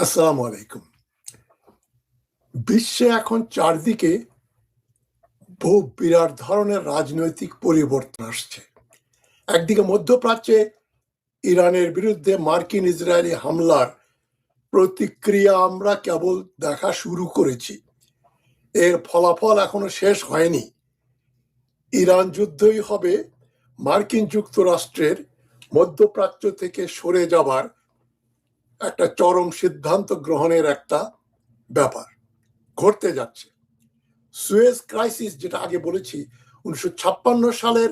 আসসালামু আলাইকুম। বিশ্বে এখন চারদিকে বহু বিরাট ধরনের রাজনৈতিক পরিবর্তন আসছে। একদিকে মধ্যপ্রাচ্যে ইরানের বিরুদ্ধে মার্কিন ইসরায়েলি হামলার প্রতিক্রিয়া আমরা কেবল দেখা শুরু করেছি। এর ফলাফল এখনো শেষ হয়নি। ইরান যুদ্ধই হবে মার্কিন যুক্তরাষ্ট্রের মধ্যপ্রাচ্য থেকে সরে যাবার একটা চরম সিদ্ধান্ত গ্রহণের একটা ব্যাপার ঘটতে যাচ্ছে। সুয়েজ ক্রাইসিস, যেটা আগে বলেছি, 1956 সালের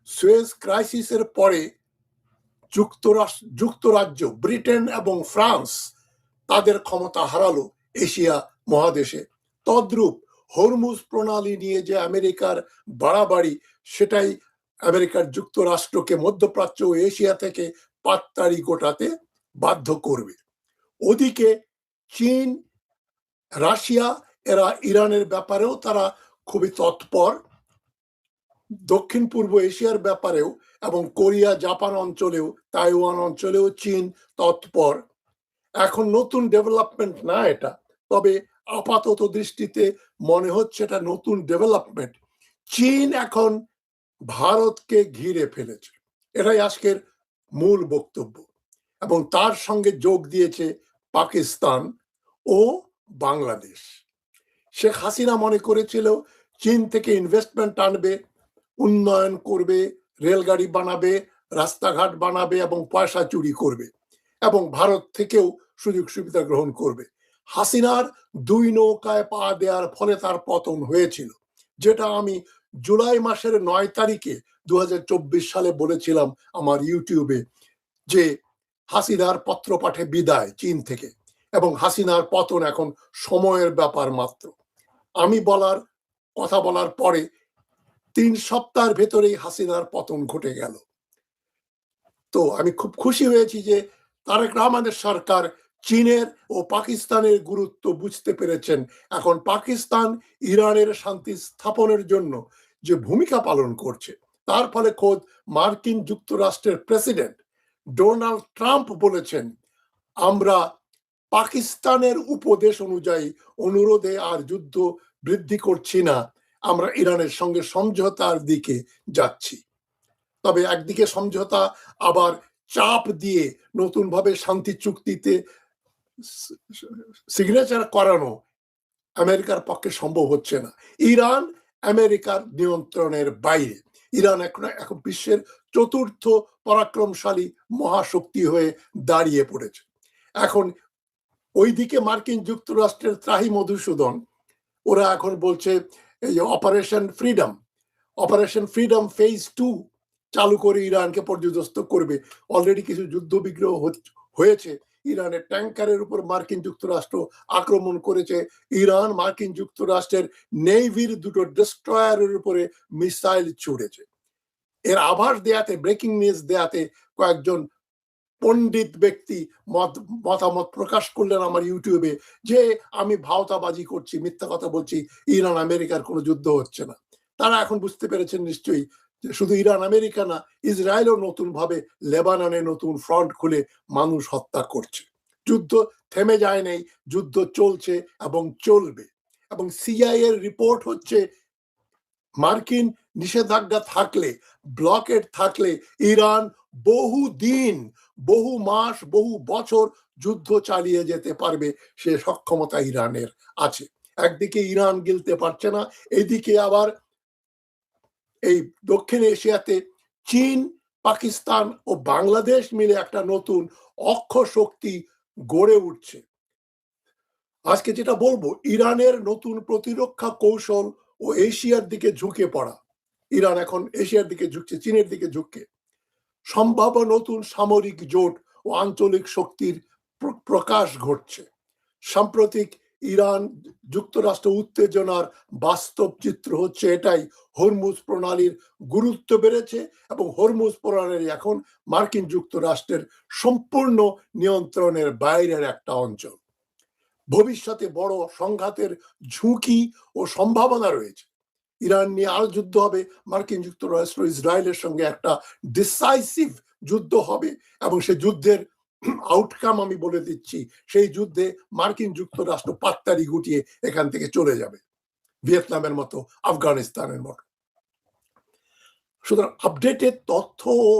সুয়েজ ক্রাইসিসের পরে যুক্তরাজ্য, ব্রিটেন এবং ফ্রান্স তাদের ক্ষমতা হারালো এশিয়া মহাদেশে। তদ্রূপ হরমুজ প্রণালী নিয়ে যে আমেরিকার বাড়াবাড়ি, সেটাই আমেরিকার যুক্তরাষ্ট্রকে মধ্যপ্রাচ্য ও এশিয়া থেকে পাততাড়ি গোটাতে বাধ্য করবে। ওদিকে চীন, রাশিয়া, এরা ইরানের ব্যাপারেও তারা খুবই তৎপর। দক্ষিণ পূর্ব এশিয়ার ব্যাপারেও এবং কোরিয়া, জাপান অঞ্চলেও, তাইওয়ান অঞ্চলেও চীন তৎপর। এখন নতুন ডেভেলপমেন্ট না এটা, তবে আপাতত দৃষ্টিতে মনে হচ্ছে এটা নতুন ডেভেলপমেন্ট। চীন এখন ভারতকে ঘিরে ফেলেছে, এটাই আজকের মূল বক্তব্য। এবং তার সঙ্গে যোগ দিয়েছে পাকিস্তান ও বাংলাদেশ। শেখ হাসিনা মনে করেছিল চীন থেকে ইনভেস্টমেন্ট আনবে, উন্নয়ন করবে, রেলগাড়ি বানাবে, রাস্তাঘাট বানাবে এবং পয়সা চুরি করবে এবং ভারত থেকেও সুযোগ সুবিধা গ্রহণ করবে। হাসিনার দুই নৌকায় পা দেওয়ার ফলে তার পতন হয়েছিল, যেটা আমি জুলাই মাসের 9 তারিখে 2024 সালে বলেছিলাম আমার ইউটিউবে, যে হাসিনার পত্র পাঠে বিদায় চীন থেকে, এবং হাসিনার পতন এখন সময়ের ব্যাপার মাত্র। আমি কথা বলার পরে 3 সপ্তাহের ভেতরেই হাসিনার পতন ঘটে গেল। তো আমি খুব খুশি হয়েছি যে তারেক রহমানের সরকার চীনের ও পাকিস্তানের গুরুত্ব বুঝতে পেরেছেন। এখন পাকিস্তান ইরানের শান্তি স্থাপনের জন্য যে ভূমিকা পালন করছে, তার ফলে খোদ মার্কিন যুক্তরাষ্ট্রের প্রেসিডেন্ট ডোনাল্ড ট্রাম্প বলেছেন, আমরা পাকিস্তানের উপদেশ অনুযায়ী অনুরোধে আর যুদ্ধ বৃদ্ধি করছি না, আমরা ইরানের সঙ্গে সমঝোতার দিকে যাচ্ছি। তবে একদিকে সমঝোতা, আবার চাপ দিয়ে নতুনভাবে শান্তি চুক্তিতে সিগনেচার করানো আমেরিকার পক্ষে সম্ভব হচ্ছে না। ইরান আমেরিকার নিয়ন্ত্রণের বাইরে। ইরান এখন বিশ্বের চতুর্থ পরাক্রমশালী মহাশক্তি হয়ে দাঁড়িয়ে পড়েছে। এখন ওইদিকে মার্কিন যুক্তরাষ্ট্রের ত্রাহি মধুসূদন, ওরা এখন বলছে এই অপারেশন ফ্রিডম ফেজ 2 চালু করে ইরানকে পর্যদস্ত করবে। অলরেডি কিছু যুদ্ধ বিগ্রহ হয়েছে। ইরানের ট্যাঙ্কারের উপর মার্কিন যুক্তরাষ্ট্র আক্রমণ করেছে। ইরান মার্কিন যুক্তরাষ্ট্রের নেভির দুটো ডেস্ট্রয়ারের উপরে মিসাইল ছুড়েছে। এর আভাস দেয়াতে, ব্রেকিং নিউজ দেয়াতে কয়েকজন পণ্ডিত ব্যক্তি মতামত প্রকাশ করলেন আমার ইউটিউবে, যে আমি ভাওতাবাজি করছি, মিথ্যা কথা বলছি, ইরান আমেরিকার কোনো যুদ্ধ হচ্ছে না। তারা এখন বুঝতে পেরেছেন নিশ্চয়ই যে শুধু ইরান আমেরিকা না, ইসরায়েলও নতুন ভাবে লেবাননে নতুন ফ্রন্ট খুলে মানুষ হত্যা করছে। যুদ্ধ থেমে যায় নাই, যুদ্ধ চলছে এবং চলবে। এবং সিআইএ এর রিপোর্ট হচ্ছে, মার্কিন নিষেধাজ্ঞা থাকলে, ব্লকেড থাকলে ইরান বহু দিন, বহু মাস, বহু বছর যুদ্ধ চালিয়ে যেতে পারবে, সে সক্ষমতা ইরানের আছে। একদিকে ইরান গিলতে পারছে না, এদিকে আবার এই দক্ষিণ এশিয়াতে চীন, পাকিস্তান ও বাংলাদেশ মিলে একটা নতুন অক্ষ শক্তি গড়ে উঠছে। আজকে যেটা বলবো, ইরানের নতুন প্রতিরক্ষা কৌশল ও এশিয়ার দিকে ঝুঁকে পড়া। ইরান এখন এশিয়ার দিকে ঝুঁকছে, চীনের দিকে ঝুঁকছে। সম্ভাব্য নতুন সামরিক জোট ও আঞ্চলিক শক্তির প্রকাশ ঘটছে। সাম্প্রতিক ইরান যুক্তরাষ্ট্র উত্তেজনার বাস্তব চিত্র হচ্ছে এটাই। হরমুজ প্রণালীর গুরুত্ব বেড়েছে এবং হরমুজ প্রণালী এখন মার্কিন যুক্তরাষ্ট্রের সম্পূর্ণ নিয়ন্ত্রণের বাইরের একটা অঞ্চল। ভবিষ্যতে বড় সংঘাতের ঝুঁকি ও সম্ভাবনা রয়েছে। ইরান নিয়ে আরো যুদ্ধ হবে, মার্কিন যুক্তরাষ্ট্র ইসরায়েলের সঙ্গে একটা ডিসাইসিভ যুদ্ধ হবে এবং সে যুদ্ধের আউটকাম আমি বলে দিচ্ছি, সেই যুদ্ধে মার্কিন যুক্তরাষ্ট্র পাত্তারি গুটিয়ে এখান থেকে চলে যাবে, ভিয়েতনামের মতো, আফগানিস্তানের মতো। সুতরাং আপডেটেড তথ্য ও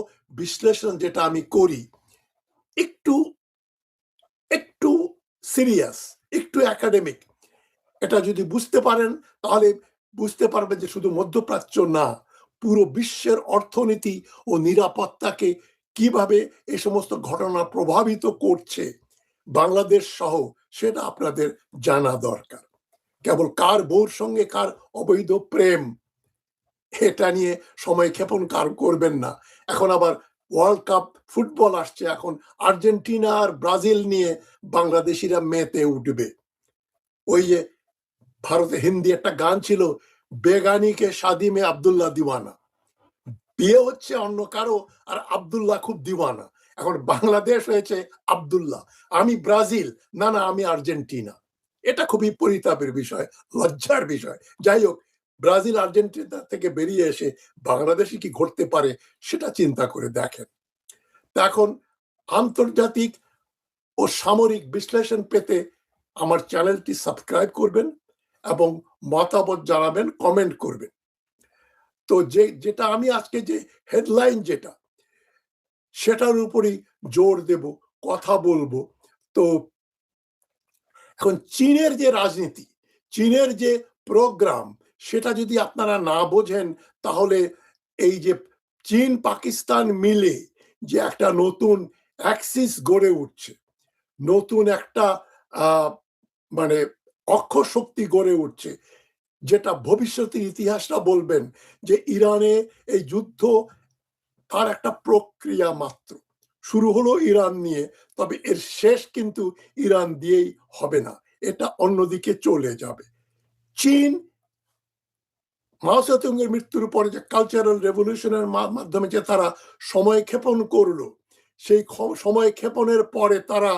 বিশ্লেষণ যেটা আমি করি একটু একটু সিরিয়াস, একটু একাডেমিক। এটা যদি বুঝতে পারেন তাহলে বুঝতে পারবেন যে শুধু মধ্যপ্রাচ্য না, পুরো বিশ্বের অর্থনীতি ও নিরাপত্তাকে কিভাবে এই সমস্ত ঘটনা প্রভাবিত করছে বাংলাদেশ সহ, সেটা আপনাদের জানা দরকার। কেবল কার বউর সঙ্গে কার অবৈধ প্রেম এটা নিয়ে সময় ক্ষেপণ করবেন না। এখন আবার ওয়ার্ল্ড কাপ ফুটবল আসছে, এখন আর্জেন্টিনা আর ব্রাজিল নিয়ে বাংলাদেশিরা মেতে উঠবে। ওই যে ভারতে হিন্দি একটা গান ছিল, বেগানিকে শাদি মে আব্দুল্লাহ দিওয়ানা, বিয়ে হচ্ছে অন্য কারো আর আব্দুল্লাহ খুব দিওয়ানা। এখন বাংলাদেশ হয়েছে আব্দুল্লাহ, আমি ব্রাজিল, না না আমি আর্জেন্টিনা। এটা খুবই পরিতাপের বিষয়, লজ্জার বিষয়। যাই হোক, ব্রাজিল আর্জেন্টিনা থেকে বেরিয়ে এসে বাংলাদেশে কি ঘটতে পারে সেটা চিন্তা করে দেখেন। তা এখন আন্তর্জাতিক ও সামরিক বিশ্লেষণ পেতে আমার চ্যানেলটি সাবস্ক্রাইব করবেন এবং মতামত জানাবেন, কমেন্ট করবেন। তো যেটা আমি আজকে যে হেডলাইন যেটা, সেটার উপরই জোর দেব, কথা বলবো। তো এখন চীনের যে রাজনীতি, চীনের যে প্রোগ্রাম, সেটা যদি আপনারা না বোঝেন তাহলে এই যে চীন পাকিস্তান মিলে যে একটা নতুন অ্যাক্সিস গড়ে উঠছে, নতুন একটা মানে অক্ষশক্তি গড়ে উঠছে, যেটা ভবিষ্যতের ইতিহাসটা বলবেন যে ইরানে এই যুদ্ধ তার একটা প্রক্রিয়া মাত্র। শুরু হলো ইরান নিয়ে, তবে এর শেষ কিন্তু ইরান দিয়েই হবে না, এটা অন্যদিকে চলে যাবে। চীন মাও সেতুংয়ের মৃত্যুর পরে যে কালচারাল রেভলিউশনের মাধ্যমে যে তারা সময় ক্ষেপণ করলো, সেই সময় ক্ষেপণের পরে তারা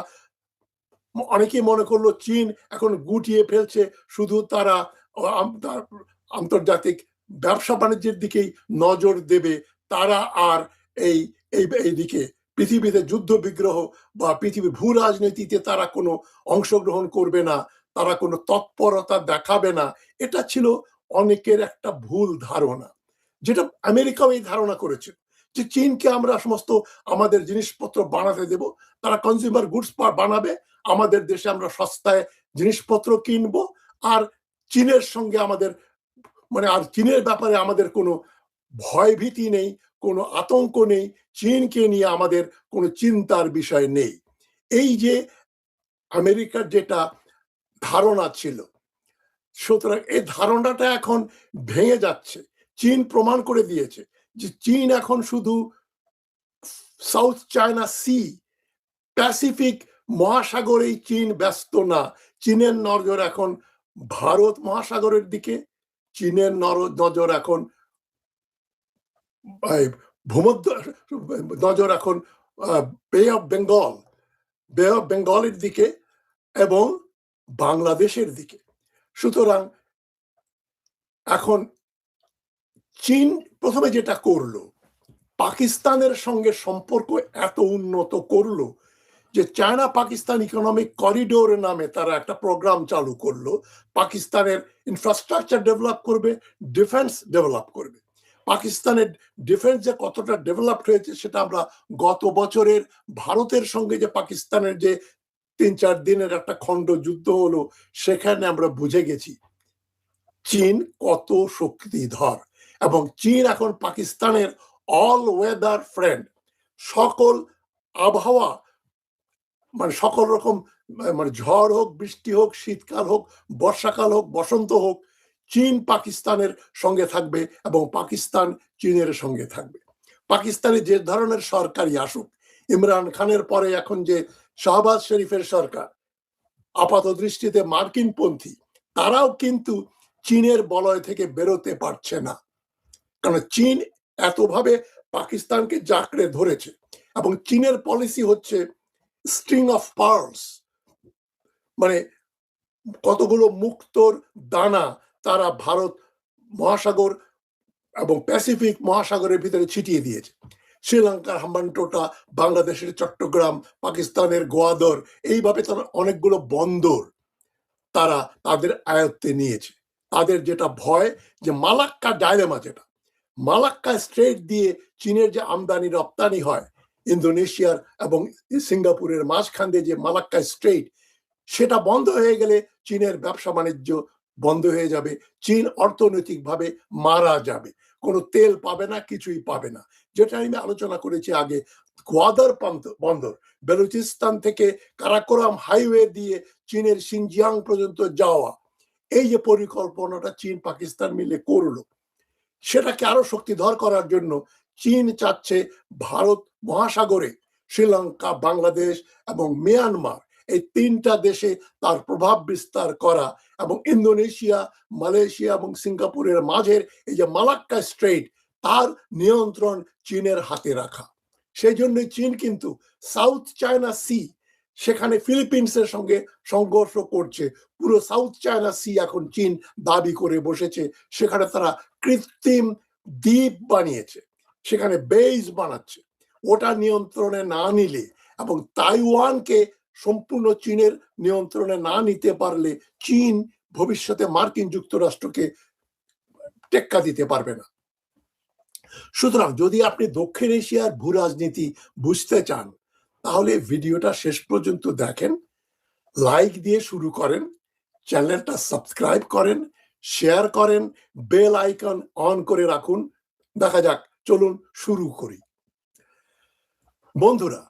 অনেকেই মনে করলো চীন এখন গুটিয়ে ফেলছে, শুধু তারা আন্তর্জাতিক ব্যবসা বাণিজ্যের দিকেই নজর দেবে, তারা আর এই এইদিকে পৃথিবীতে যুদ্ধ বিগ্রহ বা পৃথিবীর ভূ রাজনীতিতে তারা কোনো অংশগ্রহণ করবে না, তারা কোনো তৎপরতা দেখাবে না। এটা ছিল অনেকের একটা ভুল ধারণা, যেটা আমেরিকাও এই ধারণা করেছে যে চীনকে আমরা সমস্ত আমাদের জিনিসপত্র বানাতে দেব, তারা কনজিউমার গুডস বানাবে, আমাদের দেশে আমরা সস্তায় জিনিসপত্র কিনবো, আর চীনের সঙ্গে আমাদের আর চীনের ব্যাপারে আমাদের কোনো ভয় ভীতি নেই, কোনো আতঙ্ক নেই, চীনকে নিয়ে আমাদের কোনো চিন্তার বিষয় নেই। এই যে আমেরিকার যেটা ধারণা ছিল, সুতরাং এই ধারণাটা এখন ভেঙে যাচ্ছে। চীন প্রমাণ করে দিয়েছে যে চীন এখন শুধু সাউথ চায়না সি, প্যাসিফিক মহাসাগরেই চীন ব্যস্ত না। চীনের নজর এখন ভারত মহাসাগরের দিকে, চীনের নজর এখন ভূমধ্য, নজর এখন বে অফ বেঙ্গল, বে অফ বেঙ্গলের দিকে এবং বাংলাদেশের দিকে। সুতরাং এখন চীন প্রথমে যেটা করলো, পাকিস্তানের সঙ্গে সম্পর্ক এত উন্নত করলো যে চায়না পাকিস্তান ইকোনমিক করিডোর নামে তারা একটা প্রোগ্রাম চালু করলো। পাকিস্তানের ইনফ্রাস্ট্রাকচার ডেভেলপ করবে, ডিফেন্স ডেভেলপ করবে। পাকিস্তানের ডিফেন্স যে কতটা ডেভেলপড হয়েছে সেটা আমরা গত বছরের ভারতের সঙ্গে যে পাকিস্তানের যে ৩-৪ দিনের একটা খণ্ড যুদ্ধ হলো, সেখানে আমরা বুঝে গেছি চীন কত শক্তিধর। এবং চীন এখন পাকিস্তানের অল ওয়েদার ফ্রেন্ড। সকল আবহাওয়া, সকল রকম ঝড় হোক, বৃষ্টি হোক, শীতকাল হোক, বর্ষাকাল হোক, বসন্ত হোক, চীন পাকিস্তানের সঙ্গে থাকবে এবং পাকিস্তান চীনের সঙ্গে থাকবে। পাকিস্তানে যে ধরনের সরকারই আসুক, ইমরান খানের পরে এখন যে শাহবাজ শরীফের সরকার, আপাত দৃষ্টিতে মার্কিনপন্থী, তারাও কিন্তু চীনের বলয় থেকে বেরোতে পারছে না, কারণ চীন এতভাবে পাকিস্তানকে জাঁকড়ে ধরেছে। এবং চীনের পলিসি হচ্ছে স্ট্রিং অফ পার্লস, কতগুলো মুক্তোর দানা তারা ভারত মহাসাগর এবং প্যাসিফিক মহাসাগরের ভিতরে ছিটিয়ে দিয়েছে। শ্রীলঙ্কার হাম্বানটোটা, বাংলাদেশের চট্টগ্রাম, পাকিস্তানের গোয়াদর, এইভাবে তারা অনেকগুলো বন্দর তারা তাদের আয়ত্তে নিয়েছে। তাদের যেটা ভয় যে মালাক্কা ডায়লেমা, যেটা মালাক্কা স্ট্রেট দিয়ে চীনের যে আমদানি রপ্তানি হয় ইন্দোনেশিয়ার এবং সিঙ্গাপুরের মাঝখান দিয়ে যে মালাক্কা স্ট্রেট, সেটা বন্ধ হয়ে গেলে চীনের ব্যবসা বাণিজ্য বন্ধ হয়ে যাবে, চীন অর্থনৈতিকভাবে মারা যাবে, কোনো তেল পাবে না, কিছুই পাবে না। যেটা আমি আলোচনা করেছি আগে, গোয়াদর বন্দর বেলুচিস্তান থেকে কারাকোরাম হাইওয়ে দিয়ে চীনের সিনজিয়াং পর্যন্ত যাওয়া, এই যে পরিকল্পনাটা চীন পাকিস্তান মিলে করলো, সেটাকে আরো শক্তিধর করার জন্য চীন চাচ্ছে ভারত মহাসাগরে শ্রীলঙ্কা, বাংলাদেশ এবং মিয়ানমার, এই তিনটা দেশে তার প্রভাব বিস্তার করা এবং ইন্দোনেশিয়া, মালয়েশিয়া এবং সিঙ্গাপুরের মাঝের এই যে মালাক্কা স্ট্রেট, তার নিয়ন্ত্রণ চীনের হাতে রাখা। সেই জন্যই চীন কিন্তু সাউথ চায়না সি, সেখানে ফিলিপিন্সের সঙ্গে সংঘর্ষ করছে। পুরো সাউথ চায়না সি এখন চীন দাবি করে বসেছে। সেখানে তারা কৃত্রিম দ্বীপ বানিয়েছে, সেখানে বেস বানাচ্ছে। ওটা নিয়ন্ত্রণে না নিলে এবং তাইওয়ানকে সম্পূর্ণ চীনের নিয়ন্ত্রণে না নিতে পারলে চীন ভবিষ্যতে মার্কিন যুক্তরাষ্ট্রকে টেক্কা দিতে পারবে না। সুতরাং যদি আপনি দক্ষিণ এশিয়ার ভূ রাজনীতি বুঝতে চান, তাহলে ভিডিওটা শেষ পর্যন্ত দেখেন, লাইক দিয়ে শুরু করেন, চ্যানেলটা সাবস্ক্রাইব করেন, শেয়ার করেন, বেল আইকন অন করে রাখুন। দেখা যাক, চলুন শুরু করি। বন্ধুরা,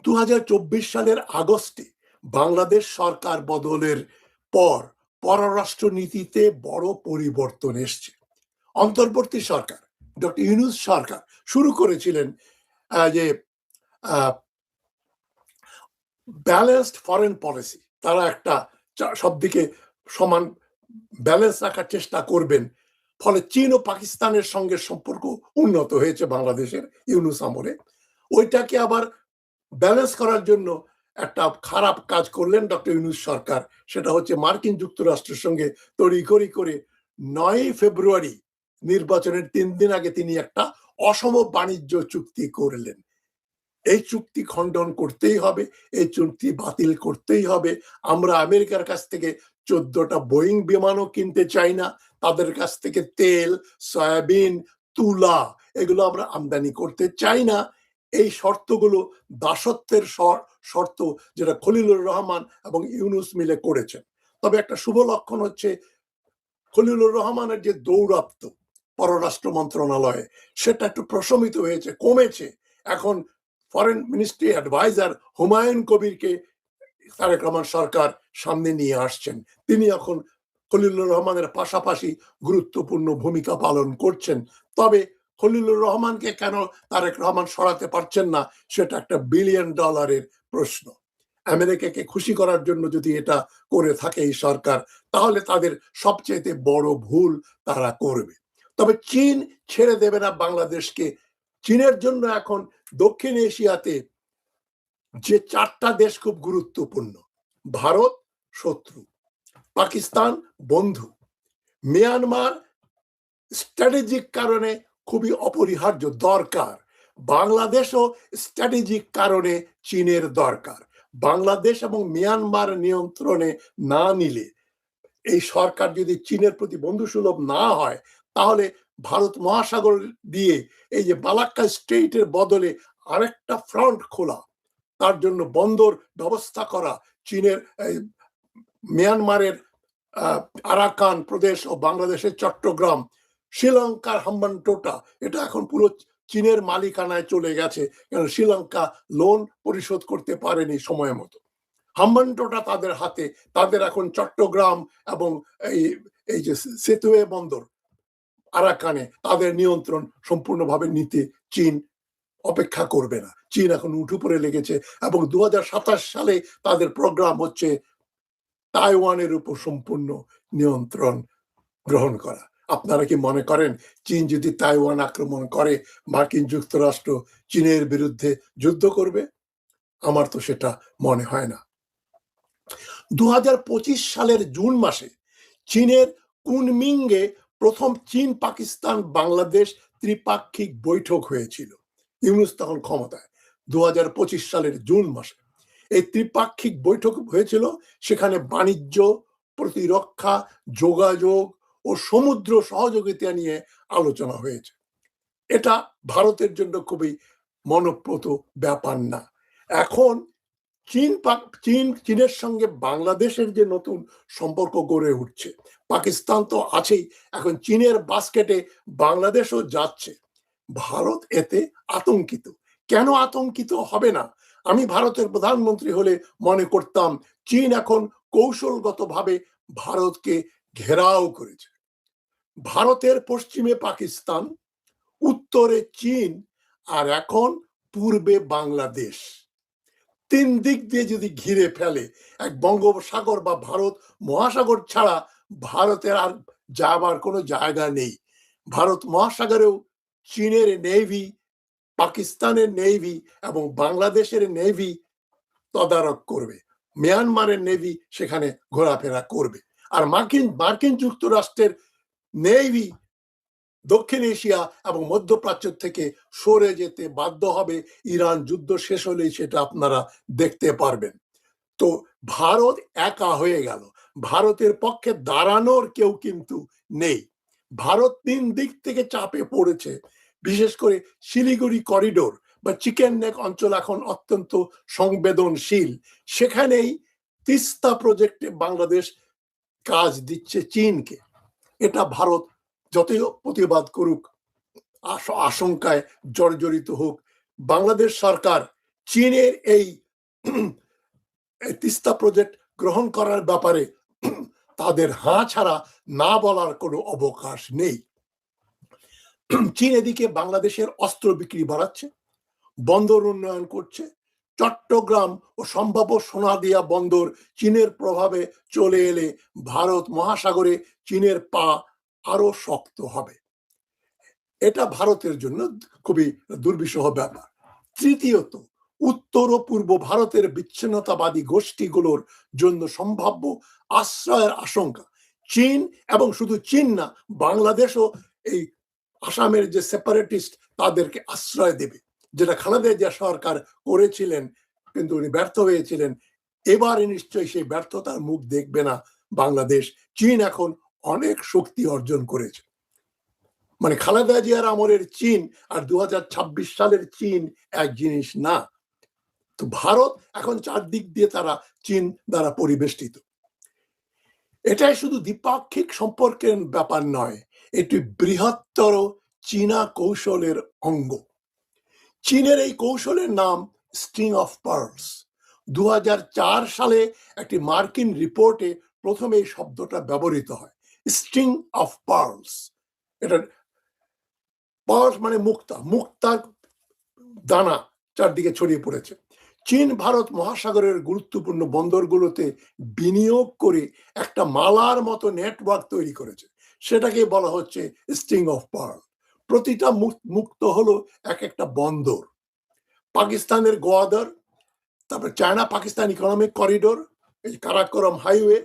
2024 সালের আগস্টে বাংলাদেশ সরকার বদলের পর পররাষ্ট্র নীতিতে বড় পরিবর্তন এসছে। অন্তর্বর্তী সরকার, ডক্টর ইউনূস সরকার শুরু করেছিলেন যে ব্যালেন্সড ফরেন পলিসি। তারা একটা সব দিকে সমান ব্যালেন্স রাখার চেষ্টা করবেন। ফলে চীন ও পাকিস্তানের সঙ্গে সম্পর্ক উন্নত হয়েছে বাংলাদেশের ইউনূস আমলে। ওইটাকে আবার ব্যালেন্স করার জন্য একটা খারাপ কাজ করলেন ডক্টর ইউনূস সরকার। সেটা হচ্ছে মার্কিন যুক্তরাষ্ট্রের সঙ্গে তড়িঘড়ি করে 9 ফেব্রুয়ারি নির্বাচনের 3 দিন আগে তিনি একটা অসম বাণিজ্য চুক্তি করলেন। এই চুক্তি খণ্ডন করতেই হবে, এই চুক্তি বাতিল করতেই হবে। আমরা আমেরিকার কাছ থেকে 14টা বোয়িং বিমানও কিনতে চাই না, তাদের কাছ থেকে তেল, সয়াবিন, তুলা এগুলো আমরা আমদানি করতে চাই না। এই শর্তগুলো দাসত্বের শর্ত, যেটা খলিলুর রহমান এবং ইউনূস মিলে করেছেন। তবে একটা শুভ লক্ষণ হচ্ছে খলিলুর রহমানের যে দৌরাত্ম্য পররাষ্ট্র মন্ত্রণালয়ে, সেটা একটু প্রশমিত হয়েছে, কমেছে। এখন ফরেন মিনিস্ট্রি অ্যাডভাইজার হুমায়ুন কবিরকে তারেক রহমান সরকার সামনে নিয়ে আসছেন। তিনি এখন খলিলুর রহমানের পাশাপাশি গুরুত্বপূর্ণ ভূমিকা পালন করছেন। তবে খলিলুর রহমানকে কেন তারেক রহমান সরাতে পারছেন না, সেটা একটা $1 বিলিয়ন প্রশ্ন। আমেরিকাকে খুশি করার জন্য যদি এটা করে থাকে এই সরকার, তাহলে তাদের সবচেয়ে বড় ভুল তারা করবে। তবে চীন ছেড়ে দেবে না বাংলাদেশকে। চীনের জন্য এখন দক্ষিণ এশিয়াতে যে 4টা দেশ খুব গুরুত্বপূর্ণ: ভারত শত্রু, পাকিস্তান বন্ধু, মিয়ানমার স্ট্র্যাটেজিক কারণে খুবই অপরিহার্য দরকার, বাংলাদেশও স্ট্র্যাটেজিক কারণে চীনের দরকার। বাংলাদেশ এবং মিয়ানমার নিয়ন্ত্রণে না নিলে, এই সরকার যদি চীনের প্রতি বন্ধুসুলভ না হয়, তাহলে ভারত মহাসাগর দিয়ে এই যে মালাক্কা স্ট্রেইটের বদলে আরেকটা ফ্রন্ট খোলা, তার জন্য বন্দর ব্যবস্থা করা, চীনের মিয়ানমারের আরাকান প্রদেশ ও বাংলাদেশের চট্টগ্রাম, শ্রীলঙ্কার হাম্বানটোটা, এটা এখন পুরো চীনের মালিকানায় চলে গেছে, কারণ শ্রীলঙ্কা লোন পরিশোধ করতে পারেনি সময় মতো। হাম্বানটোটা তাদের হাতে। তাদের এখন চট্টগ্রাম এবং এই যে সেতুয়ে বন্দর আরাকানে, তাদের নিয়ন্ত্রণ সম্পূর্ণভাবে নিতে চীন অপেক্ষা করবে না। চীন এখন উঠে পড়ে লেগেছে এবং 2027 সালে তাদের প্রোগ্রাম হচ্ছে তাইওয়ানের উপর সম্পূর্ণ নিয়ন্ত্রণ গ্রহণ করা। আপনারা কি মনে করেন চীন যদি তাইওয়ান আক্রমণ করে, মার্কিন যুক্তরাষ্ট্র চীনের বিরুদ্ধে যুদ্ধ করবে? আমার তো সেটা মনে হয় না। 2025 সালের জুন মাসে চীনের কুনমিংয়ে প্রথম চীন পাকিস্তান বাংলাদেশ ত্রিপাক্ষিক বৈঠক হয়েছিল। ইউনূস তখন ক্ষমতায় 2025 সালের জুন মাসে। এই ত্রিপাক্ষিক বৈঠক হয়েছিল, সেখানে বাণিজ্য, প্রতিরক্ষা, যোগাযোগ ও সমুদ্র সহযোগিতা নিয়ে আলোচনা হয়েছে। এটা ভারতের জন্য খুবই মনপ্রত ব্যাপার না। এখন চীনের সঙ্গে বাংলাদেশের যে নতুন সম্পর্ক গড়ে উঠছে, পাকিস্তান তো আছেই, এখন চীনের বাস্কেটে বাংলাদেশও যাচ্ছে। ভারত এতে আতঙ্কিত। কেন আতঙ্কিত হবে না? আমি ভারতের প্রধানমন্ত্রী হলে মনে করতাম চীন এখন কৌশলগতভাবে ভারতকে ঘেরাও করেছে। ভারতের পশ্চিমে পাকিস্তান, উত্তরে চীন, আর এখন পূর্বে বাংলাদেশ। 3 দিক দিয়ে যদি ঘিরে ফেলে, এক বঙ্গোপসাগর বা ভারত মহাসাগর ছাড়া ভারতের আর যাবার কোনো জায়গা নেই। ভারত মহাসাগরেও চীনের নেভি, পাকিস্তানের নেভি এবং বাংলাদেশের নেভি তদারক করবে। মিয়ানমারের নেভি সেখানে ঘোরাফেরা করবে। আর মার্কিন যুক্তরাষ্ট্রের নেভি দক্ষিণ এশিয়া এবং মধ্যপ্রাচ্য থেকে সরে যেতে বাধ্য হবে। ইরান যুদ্ধ শেষ হলেই সেটা আপনারা দেখতে পারবেন। তো ভারত একা হয়ে গেল। ভারতের পক্ষে দাঁড়ানোর কেউ কিন্তু নেই। ভারত 3 দিক থেকে চাপে পড়েছে। বিশেষ করে শিলিগুড়ি করিডোর বা চিকেন নেক অঞ্চল এখন অত্যন্ত সংবেদনশীল। সেখানেই তিস্তা প্রজেক্টে বাংলাদেশ কাজ দিচ্ছে চীনকে। এটা ভারত যতই প্রতিবাদ করুক, আশঙ্কায় জর্জরিত হোক, বাংলাদেশ সরকার চীনের এই তিস্তা প্রজেক্ট গ্রহণ করার ব্যাপারে তাদের হাঁ ছাড়া না বলার কোনো অবকাশ নেই। চীন এদিকে বাংলাদেশের অস্ত্র বিক্রি বাড়াচ্ছে, বন্দর উন্নয়ন করছে। চট্টগ্রাম ও সম্ভাব্য সোনাদিয়া বন্দর চীনের প্রভাবে চলে এলে ভারত মহাসাগরে চীনের পা আরো শক্ত হবে। এটা ভারতের জন্য খুবই দুর্বিষহ ব্যাপার। তৃতীয়ত, উত্তর ও পূর্ব ভারতের বিচ্ছিন্নতাবাদী গোষ্ঠীগুলোর জন্য সম্ভাব্য আশ্রয়ের আশঙ্কা। চীন, এবং শুধু চীন না, বাংলাদেশও এই আসামের যে সেপারেটিস্ট তাদেরকে আশ্রয় দেবে, যেটা খালেদা জিয়া সরকার করেছিলেন, কিন্তু উনি ব্যর্থ হয়েছিলেন। এবারে নিশ্চয়ই সেই ব্যর্থতার মুখ দেখবে না বাংলাদেশ। চীন এখন অনেক শক্তি অর্জন করেছে। মানে খালেদা জিয়ার আমলের চীন আর 2026 সালের চীন এক জিনিস না। তো ভারত এখন চারদিক দিয়ে তারা চীন দ্বারা পরিবেষ্টিত। এটাই শুধু দ্বিপাক্ষিক সম্পর্কের ব্যাপার নয়, এটি বৃহত্তর চীনা কৌশলের অঙ্গ। চীনের এই কৌশলের নাম স্ট্রিং অফ পার্লস। 2004 সালে একটি মার্কিন রিপোর্টে প্রথমে এই শব্দটা ব্যবহৃত হয়, স্ট্রিং অফ পার্লস। এটা পার্লস মানে মুক্তা, মুক্তার দানা চারদিকে ছড়িয়ে পড়েছে। চীন ভারত মহাসাগরের গুরুত্বপূর্ণ বন্দরগুলোতে বিনিয়োগ করে একটা মালার মতো নেটওয়ার্ক তৈরি করেছে। সেটাকে বলা হচ্ছে স্ট্রিং অফ পার্ল। প্রতিটা মুক্ত হলো এক একটা বন্দর। পাকিস্তানের গোয়াদার, তারপর চায়না পাকিস্তান ইকোনমিক করিডোর, এই কারাকোরাম হাইওয়ে,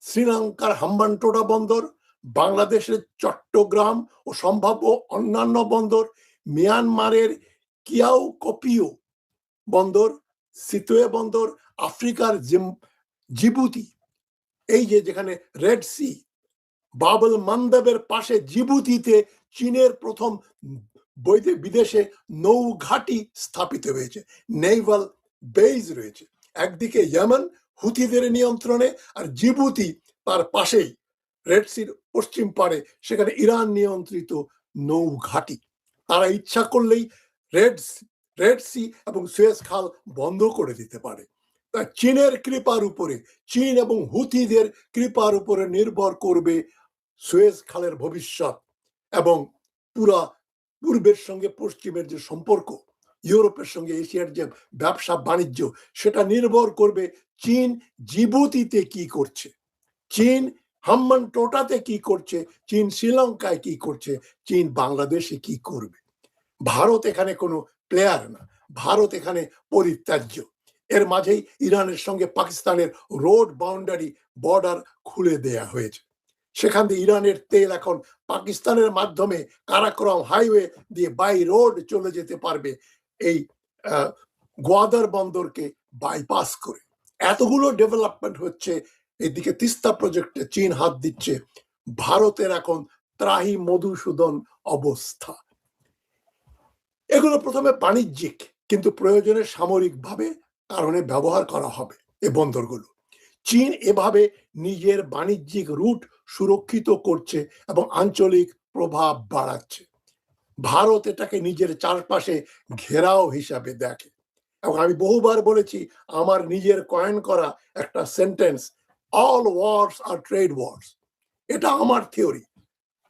শ্রীলঙ্কার হাম্বানটোটা বন্দর, বাংলাদেশের চট্টগ্রাম ও সম্ভাব্য অন্যান্য বন্দর, মিয়ানমারের কিয়াও কপিও বন্দর, সিতোয়ে বন্দর, আফ্রিকার জিবুতি, এই যে যেখানে রেড সি, বাবল মান্দাবের পাশে জিবুতিতে চীনের প্রথম বিদেশে নৌঘাঁটি স্থাপিত হয়েছে, নেভাল বেজ রয়েছে। একদিকে ইয়েমেন হুথিদের নিয়ন্ত্রণে, আর জিবুতি তার পাশেই রেড সির পশ্চিম পারে, সেখানে ইরান নিয়ন্ত্রিত নৌঘাঁটি। তারা ইচ্ছা করলেই রেড সি এবং সুয়েজ খাল বন্ধ করে দিতে পারে। তাই চীনের কৃপার উপরে, চীন এবং হুথিদের কৃপার উপরে নির্ভর করবে সুয়েজ খালের ভবিষ্যৎ, এবং পুরা পূর্বের সঙ্গে পশ্চিমের যে সম্পর্ক, ইউরোপের সঙ্গে এশিয়ার যে ব্যবসা বাণিজ্য, সেটা নির্ভর করবে চীন জিবুতিতে কি করছে, চীন হাম্বানটোটাতে কি করছে, চীন শ্রীলঙ্কায় কি করছে, চীন বাংলাদেশে কি করবে। ভারত এখানে কোনো প্লেয়ার না, ভারত এখানে পরিত্যাজ্য। এর মাঝেই ইরানের সঙ্গে পাকিস্তানের রোড বাউন্ডারি বর্ডার খুলে দেয়া হয়েছে। সেখান দিয়ে ইরানের তেল এখন পাকিস্তানের মাধ্যমে কারাকরম হাইওয়ে দিয়ে বাই রোড চলে যেতে পারবে এই গোয়াদার বন্দরকে বাইপাস করে। এতগুলো ডেভেলপমেন্ট হচ্ছে, এদিকে তিস্তা প্রজেক্টে চীন হাত দিচ্ছে, ভারতের এখন ত্রাহি মধুসূদন অবস্থা। এগুলো প্রথমে বাণিজ্যিক, কিন্তু প্রয়োজনে সামরিকভাবে কারণে ব্যবহার করা হবে এই বন্দরগুলো। চীন এভাবে নিজের বাণিজ্যিক রুট সুরক্ষিত করছে এবং আঞ্চলিক প্রভাব বাড়াচ্ছে। ভারত এটাকে নিজের চারপাশে ঘেরাও হিসাবে দেখে। এবং আমি বহুবার বলেছি, আমার নিজের কয়েন করা একটা সেন্টেন্স, অল ওয়ার্স আর ট্রেড ওয়ার্স, এটা আমার থিওরি।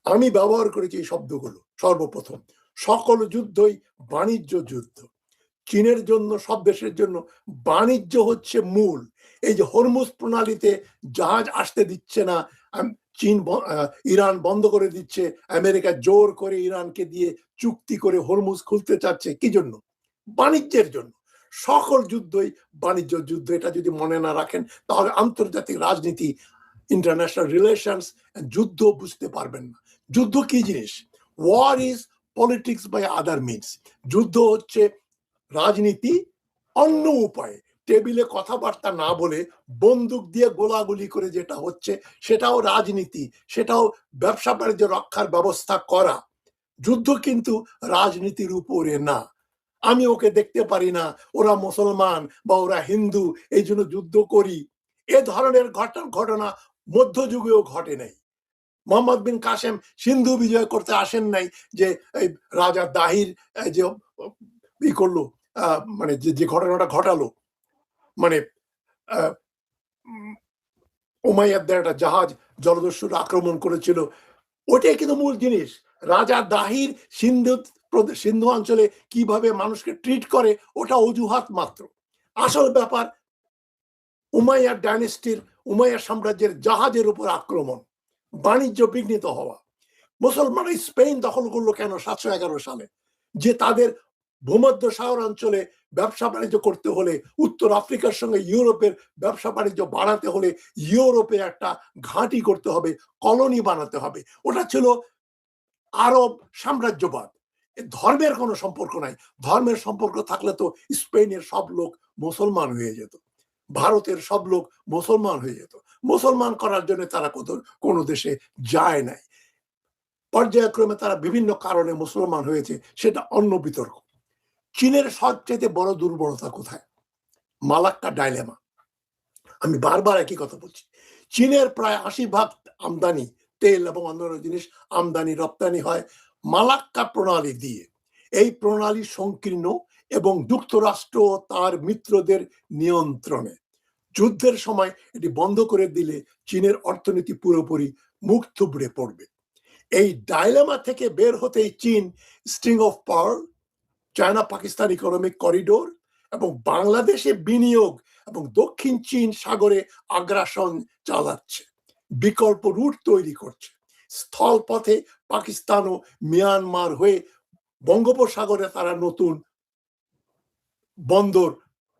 আমি ব্যবহার করেছি এই শব্দগুলো সর্বপ্রথম। সকল যুদ্ধই বাণিজ্য যুদ্ধ। চীনের জন্য, সব দেশের জন্য বাণিজ্য হচ্ছে মূল। এই যে হরমুজ প্রণালীতে জাহাজ আসতে দিচ্ছে না, চীন ইরান বন্ধ করে দিচ্ছে, আমেরিকা জোর করে ইরানকে দিয়ে চুক্তি করে হরমুজ খুলতে চাচ্ছে, কি জন্য? বাণিজ্যের জন্য। সকল যুদ্ধই বাণিজ্য যুদ্ধ। এটা যদি মনে না রাখেন তাহলে আন্তর্জাতিক রাজনীতি, ইন্টারন্যাশনাল রিলেশনস, যুদ্ধ বুঝতে পারবেন না। যুদ্ধ কি জিনিস? War is politics by other means. যুদ্ধ হচ্ছে রাজনীতি অন্য উপায়ে, টেবিলে কথাবার্তা না বলে বন্দুক দিয়ে গোলাগুলি করে যেটা হচ্ছে সেটাও রাজনীতি, সেটাও ব্যবসা বাণিজ্য রক্ষার ব্যবস্থা করা। যুদ্ধ কিন্তু রাজনীতির উপরে না। আমি ওকে দেখতে পারি না, ওরা মুসলমান বা ওরা হিন্দু, এই জন্য যুদ্ধ করি, এ ধরনের ঘটনা মধ্যযুগেও ঘটে নাই। মোহাম্মদ বিন কাসেম সিন্ধু বিজয় করতে আসেন নাই যে রাজা দাহির যে ই করলো, মানে যে ঘটনাটা ঘটালো, মানে উমাইয়াদের একটা জাহাজ জলদস্যুরা আক্রমণ করেছিল, ওটাই কিন্তু মূল জিনিস। রাজা দাহির সিন্ধু অঞ্চলে কিভাবে মানুষকে ট্রিট করে ওটা অজুহাত মাত্র। আসল ব্যাপার উমাইয়ার ডাইনেস্টির, উমাইয়া সাম্রাজ্যের জাহাজের উপর আক্রমণ, বাণিজ্য বিঘ্নিত হওয়া। মুসলমান স্পেন দখল করলো কেন 711 সালে? যে তাদের ভূমধ্য সাগর অঞ্চলে ব্যবসা বাণিজ্য করতে হলে, উত্তর আফ্রিকার সঙ্গে ইউরোপের ব্যবসা বাণিজ্য বাড়াতে হলে ইউরোপে একটা ঘাঁটি করতে হবে, কলোনি বানাতে হবে। ওটা ছিল আরব সাম্রাজ্যবাদ। ধর্মের কোনো সম্পর্ক নাই। ধর্মের সম্পর্ক থাকলে তো স্পেনের সব লোক মুসলমান হয়ে যেত, ভারতের সব লোক মুসলমান হয়ে যেত। মুসলমান করার জন্য তারা কোনো দেশে যায় নাই, পর্যায়ক্রমে তারা বিভিন্ন কারণে মুসলমান হয়েছে, সেটা অন্য বিতর্ক। চীনের সবচেয়ে বড় দুর্বলতা কোথায়? Malacca dilemma. আমি বারবার একই কথা বলছি। চীনের প্রায় 80% আমদানি, তেল এবং অন্যান্য জিনিস আমদানি রপ্তানি হয় মালাক্কা প্রণালী দিয়ে। এই প্রণালী সংকীর্ণ এবং যুক্তরাষ্ট্র তার মিত্রদের নিয়ন্ত্রণে। যুদ্ধের সময় এটি বন্ধ করে দিলে চীনের অর্থনীতি পুরোপুরি মুখ থুবড়ে পড়বে। এই ডাইলেমা থেকে বের হতেই চীন string of pearl, China Pakistan economic corridor এবং বাংলাদেশে বিনিয়োগ এবং দক্ষিণ চীন সাগরে আগ্রাসন চালাচ্ছে, বিকল্প রুট তৈরি করছে। স্থলপথে পাকিস্তান ও মিয়ানমার হয়ে বঙ্গোপসাগরে তারা নতুন বন্দর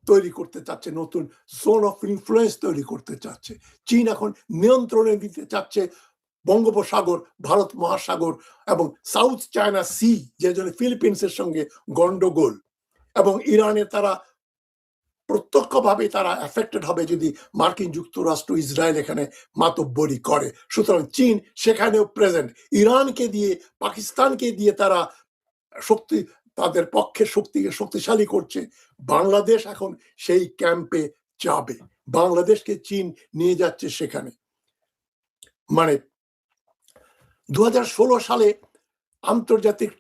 তৈরি করতে চাচ্ছে, নতুন জোন অফ ইনফ্লুয়েন্স তৈরি করতে চাচ্ছে। চীন এখন নিয়ন্ত্রণে দিতে চাচ্ছে বঙ্গোপসাগর, ভারত মহাসাগর এবং সাউথ চায়না সি, যে জন্য ফিলিপিন্সের সঙ্গে গন্ডগোল, এবং ইরানে তারা প্রত্যক্ষভাবে তারা এফেক্টেড হবে যদি মার্কিন যুক্তরাষ্ট্র, ইসরায়েল এখানে মাতব্বরি করে। সুতরাং চীন সেখানেও প্রেজেন্ট। ইরানকে দিয়ে, পাকিস্তানকে দিয়ে তারা শক্তি, তাদের পক্ষে শক্তিকে শক্তিশালী করছে। বাংলাদেশ এখন সেই ক্যাম্পে যাবে, বাংলাদেশকে চীন নিয়ে যাচ্ছে সেখানে। মানে 2016 সালে আন্তর্জাতিক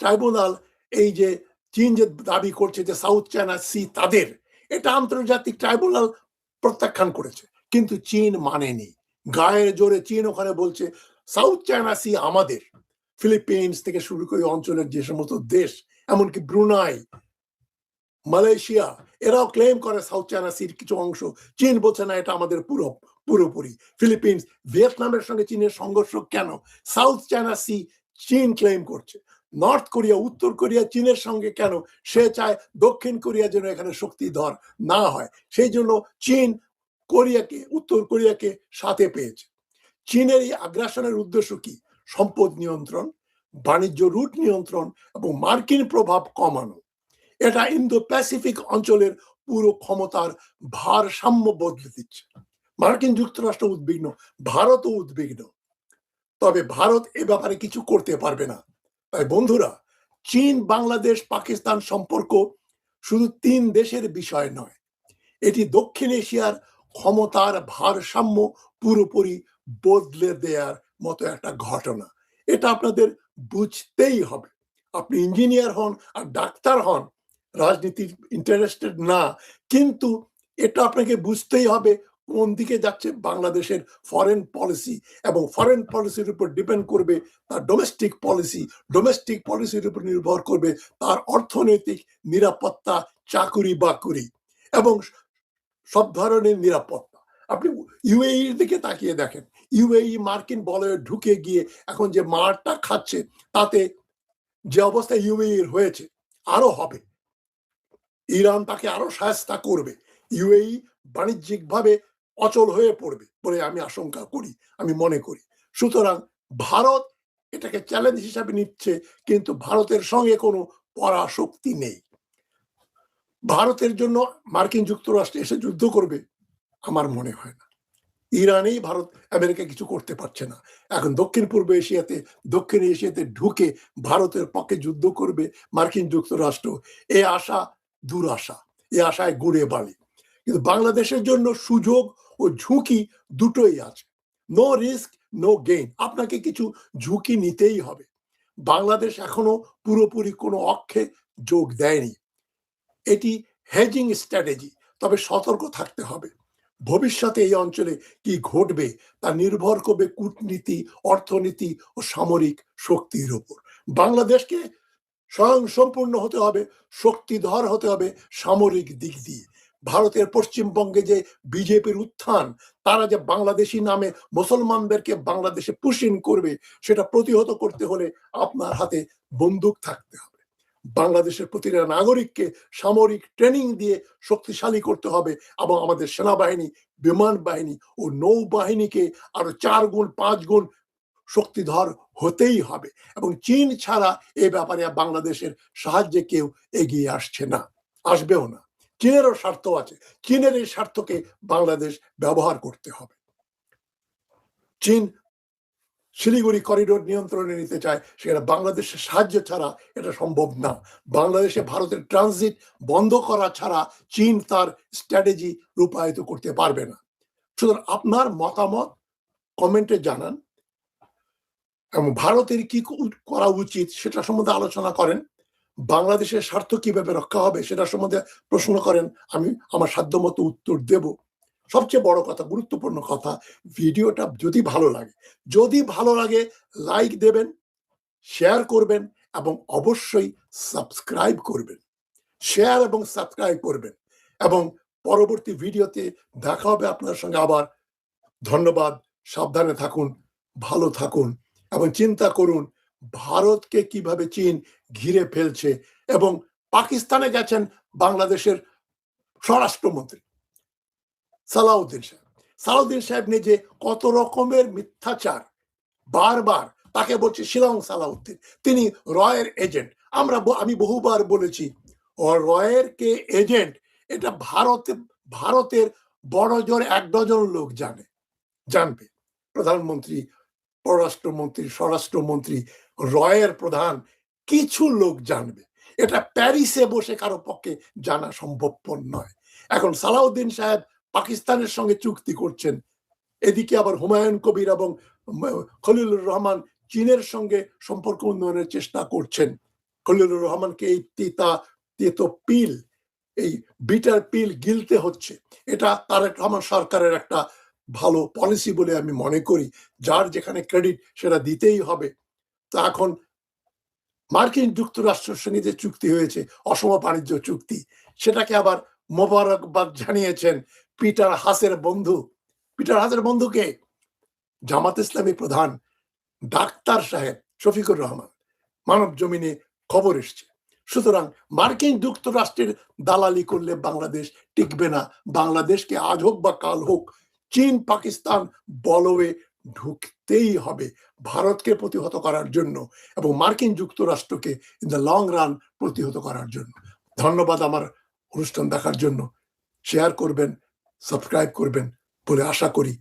ট্রাইব্যুনাল এই যে চীন যে দাবি করছে যে সাউথ চায়না সি তাদের, এটা আন্তর্জাতিক ট্রাইব্যুনাল প্রত্যাখ্যান করেছে, কিন্তু চীন মানেনি। গায়ের জোরে চীন ওখানে বলছে সাউথ চায়না সি আমাদের। ফিলিপিন্স থেকে শুরু করে অঞ্চলের যে সমস্ত দেশ, এমনকি ব্রুনাই, মালয়েশিয়া, এরাও ক্লেম করে সাউথ চায়না সির কিছু অংশ। চীন বলছে না, এটা আমাদের পুরোপুরি। ফিলিপিন্স, ভিয়েতনামের সঙ্গে চীনের সংঘর্ষ কেন? সাউথ চায়না সি চীন ক্লেম করছে। নর্থ কোরিয়া, উত্তর কোরিয়া চীনের সঙ্গে কেন? সে চায় দক্ষিণ কোরিয়া যেন এখানে শক্তিধর না হয়, সেই জন্য চীন কোরিয়াকে, উত্তর কোরিয়াকে সাথে পেয়েছে। চীনের এই আগ্রাসনের উদ্দেশ্য কি? সম্পদ নিয়ন্ত্রণ, বাণিজ্য রুট নিয়ন্ত্রণ এবং মার্কিন প্রভাব কমানো। এটা ইন্দো প্যাসিফিক অঞ্চলের পুরো ক্ষমতার ভারসাম্য বদলে দিচ্ছে। মার্কিন যুক্তরাষ্ট্র উদ্বিগ্ন, ভারতও উদ্বিগ্ন, তবে ভারত এ ব্যাপারে কিছু করতে পারবে না। তাই বন্ধুরা, চীন, বাংলাদেশ, পাকিস্তান সম্পর্ক শুধু ৩ দেশের বিষয় নয়, এটি দক্ষিণ এশিয়ার ক্ষমতার ভারসাম্য পুরোপুরি বদলে দেওয়ার মতো একটা ঘটনা। এটা আপনাদের বুঝতেই হবে। আপনি ইঞ্জিনিয়ার হন আর ডাক্তার হন, রাজনীতির ইন্টারেস্টেড না, কিন্তু এটা আপনাকে বুঝতেই হবে কোন দিকে যাচ্ছে বাংলাদেশের ফরেন পলিসি, এবং ফরেন পলিসির উপর ডিপেন্ড করবে তার ডোমেস্টিক পলিসির উপর নির্ভর করবে তার অর্থনৈতিক নিরাপত্তা, চাকুরি বাকুরি এবং সব ধরনের নিরাপত্তা। আপনি ইউএইর দিকে তাকিয়ে দেখেন, ইউএই মার্কিন বলয়ে ঢুকে গিয়ে এখন যে মারটা খাচ্ছে, তাতে যে অবস্থা ইউএইর হয়েছে, আরো হবে। ইরান তাকে আরো শায়েস্তা করবে, ইউএই বাণিজ্যিকভাবে অচল হয়ে পড়বে বলে আমি আশঙ্কা করি, আমি মনে করি। সুতরাং ভারত এটাকে চ্যালেঞ্জ হিসাবে নিচ্ছে, কিন্তু ভারতের সঙ্গে কোনো পরাশক্তি নেই। ভারতের জন্য মার্কিন যুক্তরাষ্ট্র এসে যুদ্ধ করবে আমার মনে হয় না। ইরানেই ভারত আমেরিকা কিছু করতে পারছে না। এখন দক্ষিণ এশিয়াতে ঢুকে ভারতের পক্ষে যুদ্ধ করবে মার্কিন যুক্তরাষ্ট্র, এ আশা দুরাশা, এ আশায় গুড়ে বালি। কিন্তু বাংলাদেশের জন্য সুযোগ ও ঝুঁকি দুটোই আছে। নো রিস্ক নো গেইন, আপনাকে কিছু ঝুঁকি নিতেই হবে। বাংলাদেশ এখনো পুরোপুরি কোনো অক্ষে যোগ দেয়নি। এটি হেজিং স্ট্র্যাটেজি, তবে সতর্ক থাকতে হবে। ভবিষ্যতে এই অঞ্চলে কি ঘটবে তা নির্ভর করবে কূটনীতি, অর্থনীতি ও সামরিক শক্তির উপর। বাংলাদেশকে স্বয়ংসম্পূর্ণ হতে হবে, শক্তিধর হতে হবে সামরিক দিক দিয়ে। ভারতের পশ্চিমবঙ্গে যে বিজেপির উত্থান, তারা যে বাংলাদেশি নামে মুসলমানদেরকে বাংলাদেশে পুশিং করবে, সেটা প্রতিহত করতে হলে আপনার হাতে বন্দুক থাকতে হবে। বাংলাদেশের প্রতিটা নাগরিককে সামরিক ট্রেনিং দিয়ে শক্তিশালী করতে হবে, এবং আমাদের সেনাবাহিনী, বিমান বাহিনী ও নৌবাহিনীকে আরো 4 গুণ 5 গুণ শক্তিধর হতেই হবে। এবং চীন ছাড়া এ ব্যাপারে বাংলাদেশের সাহায্যে কেউ এগিয়ে আসছে না, আসবেও না। চীনেরও স্বার্থ আছে, চীনের এই স্বার্থকে বাংলাদেশ ব্যবহার করতে হবে। চীন শিলিগুড়ি করিডোর নিয়ন্ত্রণে নিতে চায়, সেটা বাংলাদেশের সাহায্য ছাড়া এটা সম্ভব না। বাংলাদেশে ভারতের ট্রানজিট বন্ধ করা ছাড়া চীন তার স্ট্র্যাটেজি রূপায়িত করতে পারবে না। সুতরাং আপনার মতামত কমেন্টে জানান, এবং ভারতের কি করা উচিত সেটা সম্বন্ধে আলোচনা করেন। বাংলাদেশের স্বার্থ কিভাবে রক্ষা হবে সেটা সম্বন্ধে প্রশ্ন করেন, আমি আমার সাধ্যমতো উত্তর দেব। সবচেয়ে বড় কথা, গুরুত্বপূর্ণ কথা, ভিডিওটা যদি ভালো লাগে লাইক দেবেন, শেয়ার করবেন এবং অবশ্যই সাবস্ক্রাইব করবেন। শেয়ার এবং সাবস্ক্রাইব করবেন, এবং পরবর্তী ভিডিওতে দেখা হবে আপনার সঙ্গে আবার। ধন্যবাদ, সাবধানে থাকুন, ভালো থাকুন, এবং চিন্তা করুন ভারতকে কিভাবে চীন ঘিরে ফেলছে। এবং পাকিস্তানে গেছেন বাংলাদেশের স্বরাষ্ট্রমন্ত্রী সালাউদ্দিন সাহেব নিজে কত রকমের মিথ্যাচার, বারবার তাকে বলছে শিলং সালাউদ্দিন, তিনি রয়ের এজেন্ট। আমি বহুবার বলেছি, রয়ের কে এজেন্ট এটা ভারতের বড় জোর 1 ডজন লোক জানবে। প্রধানমন্ত্রী, পররাষ্ট্রমন্ত্রী, স্বরাষ্ট্রমন্ত্রী, রয়ের প্রধান, কিছু লোক জানবে। এটা প্যারিসে বসে কারো পক্ষে জানা সম্ভবপর নয়। এখন সালাউদ্দিন সাহেব পাকিস্তানের সঙ্গে চুক্তি করছেন, এদিকে আবার হুমায়ুন কবির এবং খলিলুর রহমান চীনের সঙ্গে সম্পর্ক উন্নয়নের চেষ্টা করছেন। খলিলুর রহমানকে এই তেতো পিল, এই বিটার পিল গিলতে হচ্ছে। এটা তারেক রহমান সরকারের একটা ভালো পলিসি বলে আমি মনে করি। যার যেখানে ক্রেডিট সেটা দিতেই হবে। তো এখন মার্কিন যুক্তরাষ্ট্রের সঙ্গে যে চুক্তি হয়েছে, অসম বাণিজ্য চুক্তি, সেটাকে আবার মোবারকবাদ জানিয়েছেন পিটার হাসের বন্ধুকে জামাত ইসলামী প্রধান ডাক্তার সাহেব শফিকুর রহমান। মানব জমিনে খবর এসছে। সুতরাং মার্কিন যুক্তরাষ্ট্রের দালালি করলে বাংলাদেশ টিকবে না। বাংলাদেশকে আজ হোক বা কাল হোক চীন, পাকিস্তান বলয়ে ঢুকতেই হবে ভারতকে প্রতিহত করার জন্য এবং মার্কিন যুক্তরাষ্ট্রকে ইন দ্য লং রান প্রতিহত করার জন্য। ধন্যবাদ আমার অনুষ্ঠান দেখার জন্য। শেয়ার করবেন, সাবস্ক্রাইব করবেন বলে আশা করি।